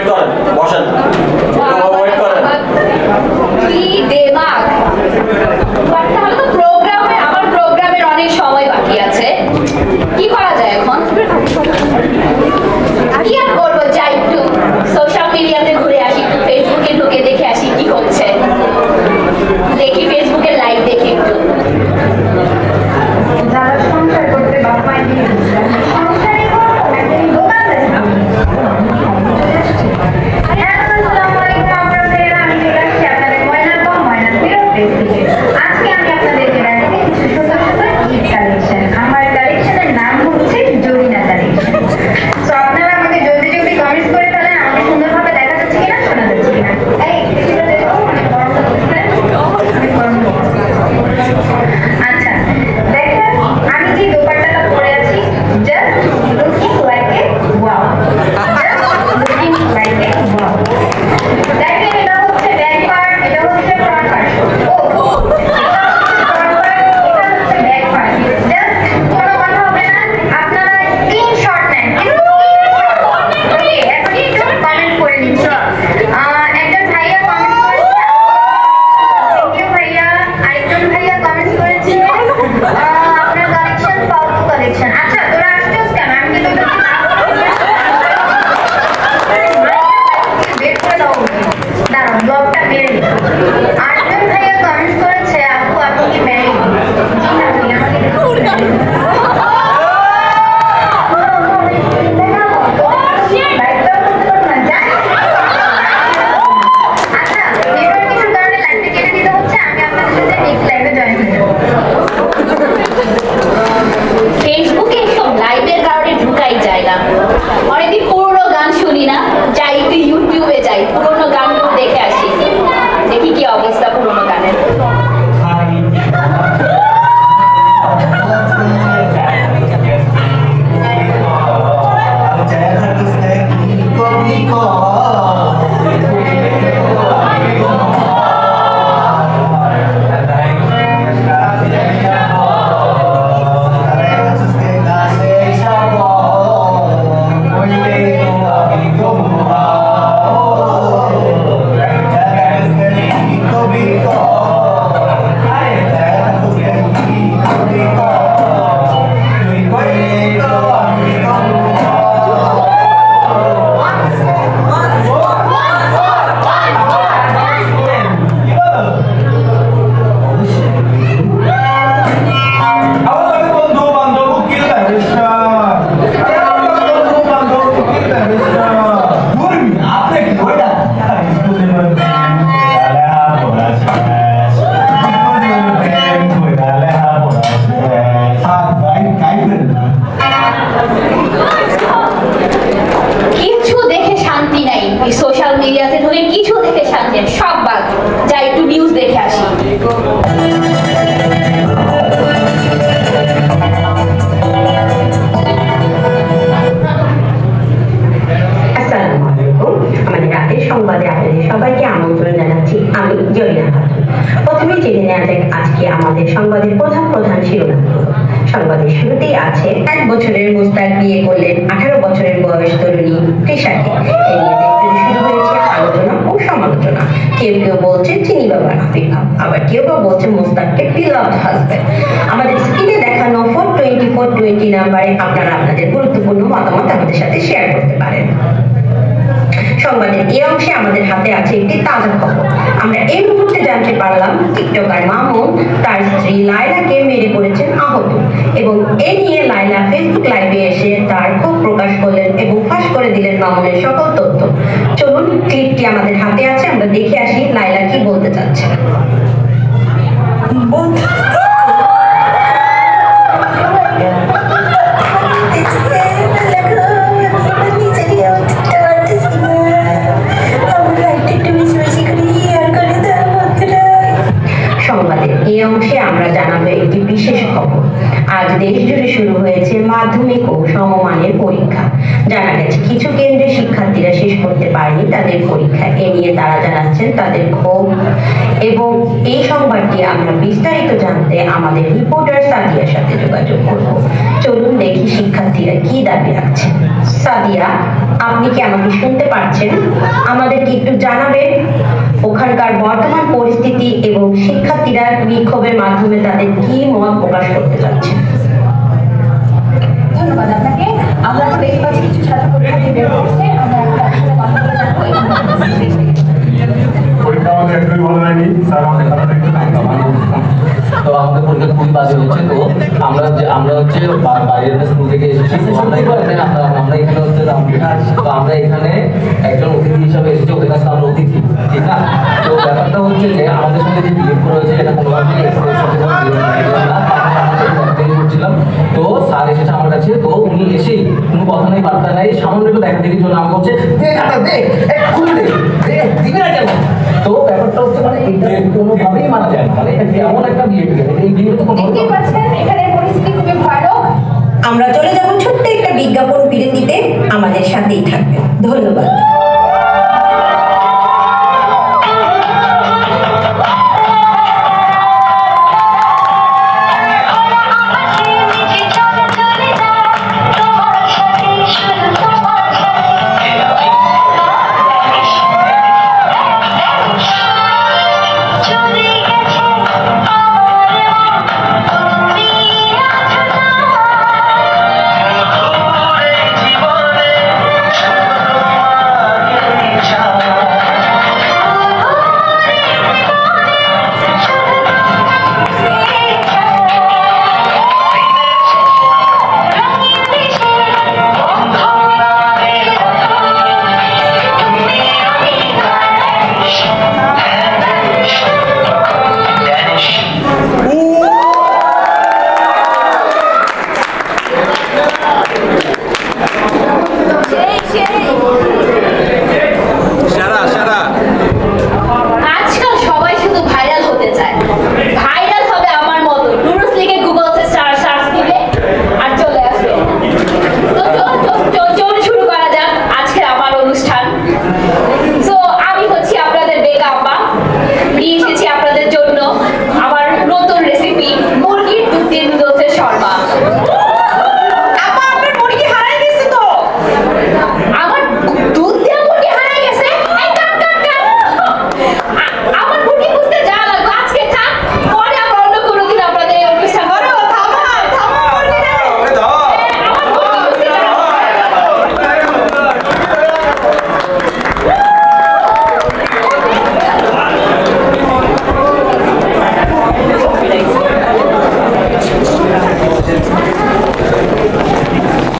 Wait করেন, বসেন, wait করেন। কি দেমাগ! তাহলে তো প্রোগ্রামে, আমার প্রোগ্রামের অনেক সময় বাকি আছে। কি করা যায় এখন? কি আর করবো, যাই একটু সোশ্যাল মিডিয়াতে ঘুরে আসি, একটু ফেসবুকে ঢুকে দেখে আসি কি হচ্ছে। দেখি ফেসবুকে লাইভ দেখি একটু। যারা সংসার করতে বাবা মায়ের দিয়ে সংসারে একদিন দোকান দেয়। আসসালামু আলাইকুম আপনাদের, আমি চলে আসছি আপনাদের ময়না কম ময়না ফেরত পেজ থেকে। আজকে আমি আপনাদেরকে দেখাবো কিছু সুন্দর সুন্দর ঈদ কালেকশন। আমার কালেকশনের নাম হচ্ছে জরিনা কালেকশন। তো আপনারা আমাকে জলদি জলদি কমেন্টস করে ফেলেন, আমাকে সুন্দরভাবে দেখা যাচ্ছে কিনা, শোনা যাচ্ছে কিনা। এই কিছুটা দেখো, অনেক গরম লাগছে। আচ্ছা দেখেন, আমি যে দোপাট্টাটা পরে আছি, just looking like a wow, just looking like a wow. দেখেন এটা হচ্ছে ব্যাক পার্ট, এটা হচ্ছে ফ্রন্ট পার্ট। ও ফ্রন্ট পার্ট, এটা হচ্ছে ব্যাক পার্ট। জাস্ট কোনো কথা হবে না, আপনারা স্ক্রিনশট নেন, স্ক্রিনশট। ওকে, এখন একটু কমেন্ট করে নিচ্ছি। একজন ভাইয়া কমেন্ট করেছে, থ্যাংক ইউ ভাইয়া। আরেকজন ভাইয়া কমেন্ট করেছে আপনার কালেকশন ফালতু কালেকশন। আচ্ছা তোরা আসছিস কেন? আমি কি তোদের বের করে দাও, দাঁড়াও ব্লগটা মেরে নি। আরেকজন ভাইয়া কমেন্ট করেছে আপু আপনি কি ম্যারিড? জি না ভাইয়া, আমাকে ফেসবুকে সব লাইভের কারণে ঢুকাই যায় না। অনেকদিন পুরোনো গান শুনি না, যাই একটু ইউটিউবে যাই, পুরোনো গানগুলো দেখে আসি, দেখি কি অবস্থা পুরোনো গানের। কিছু দেখে শান্তি নাই, এই সোশ্যাল মিডিয়াতে ঢুকে কিছু দেখে শান্তি নাই, সব বাদ। যাই একটু নিউজ দেখে আসি। আসসালামু আলাইকুম। আমাদের রাতের সংবাদে আপনাদের সবাইকে আমন্ত্রণ জানাচ্ছি। আমি জরিনা খাতুন। প্রথমে জেনে নেওয়া যাক আজকে আমাদের সংবাদের প্রধান প্রধান শিরোনাম। সংবাদের শুরুতেই আছে 1 বছরের মুস্তাক বিয়ে করলেন 18 বছরের বয়স তরুণী তৃষাকে। এই নিয়ে দেশজুড়ে শুরু হয়েছে আলোচনা ও সমালোচনা। কেউ কেউ বলছে চিনি বাবার আবির্ভাব, আবার কেউ বা বলছে মুস্তাককে বিলভড হাজবেন্ড। আমাদের স্ক্রিনে দেখানো 420 নাম্বারে আপনারা আপনাদের গুরুত্বপূর্ণ মতামত আমাদের সাথে শেয়ার করতে পারেন। সংবাদের এই অংশে আমাদের হাতে আছে একটি তাজা খবর। আমরা এই মুহূর্তে জানতে পারলাম টিকটকার মামুন তার স্ত্রী লায়লাকে মেরে করেছেন আহত, এবং এ নিয়ে লায়লা ফেসবুক লাইভে এসে তার ক্ষোভ প্রকাশ করলেন এবং ফাঁস করে দিলেন মামুনের সকল তথ্য। চলুন ক্লিপটি আমাদের হাতে আছে, আমরা দেখে আসি লায়লা কি বলতে চাচ্ছে। সংবাদের এই অংশে আমরা জানাবো একটি বিশেষ খবর। আজ দেশ জুড়ে শুরু হয়েছে মাধ্যমিক ও সমমানের পরীক্ষা। জানা গেছে কিছু কেন্দ্রে শিক্ষার্থী শিক্ষার্থীরা শেষ করতে পারেনি তাদের পরীক্ষা, এ নিয়ে তারা জানাচ্ছেন তাদের ক্ষোভ। এবং এই সংবাদটি আমরা বিস্তারিত জানতে আমাদের রিপোর্টার সাদিয়ার সাথে যোগাযোগ করব। চলুন দেখি শিক্ষার্থীরা কি দাবি রাখছেন। সাদিয়া, আপনি কি আমাকে শুনতে পাচ্ছেন? আমাদেরকে একটু জানাবেন ওখানকার বর্তমান পরিস্থিতি এবং শিক্ষার্থীরা বিক্ষোভের মাধ্যমে তাদের কি মত প্রকাশ করতে চাচ্ছেন। ধন্যবাদ আপনাকে। আমরা তো দেখতে পাচ্ছি কিছু ছাত্রছাত্রী বের হচ্ছে, আমরা একসাথে কথা বলে জানবো। পরীক্ষা আমাদের একদমই ভালো হয়নি স্যার, আমাদের খাতাটা একটু তো আমাদের পরীক্ষা খুবই বাজে হচ্ছে। তো আমরা হচ্ছে বাইরের স্কুল থেকে এসেছি। তো আমরা এখানে হচ্ছে তো আমরা এখানে একজন অতিথি হিসাবে এসেছি, ওদের কাছে আমরা অতিথি, ঠিক না? তো ব্যাপারটা হচ্ছে যে আমাদের সাথে যে বিহেভ করা হয়েছে এটা কোনোভাবেই করছিলাম। তো স্যার এসেছে আমার কাছে, তো উনি এসেই কোনো কথা নেই বার্তা নাই, সামান্য একটু দেখা দেখির জন্য আমাকে হচ্ছে দিবি না কেন? তো ব্যাপারটা হচ্ছে মানে এটা কোনোভাবেই মানা যায় না, মানে এটা এমন একটা বিহেভিয়ার, এই বিহেভিয়ার তো কোনো দেখতে পাচ্ছেন এখানে পরিস্থিতি খুবই ভয়ানক। আমরা চলে যাব ছোট্ট একটা বিজ্ঞাপন বিরতিতে, আমাদের সাথেই থাকবেন। ধন্যবাদ।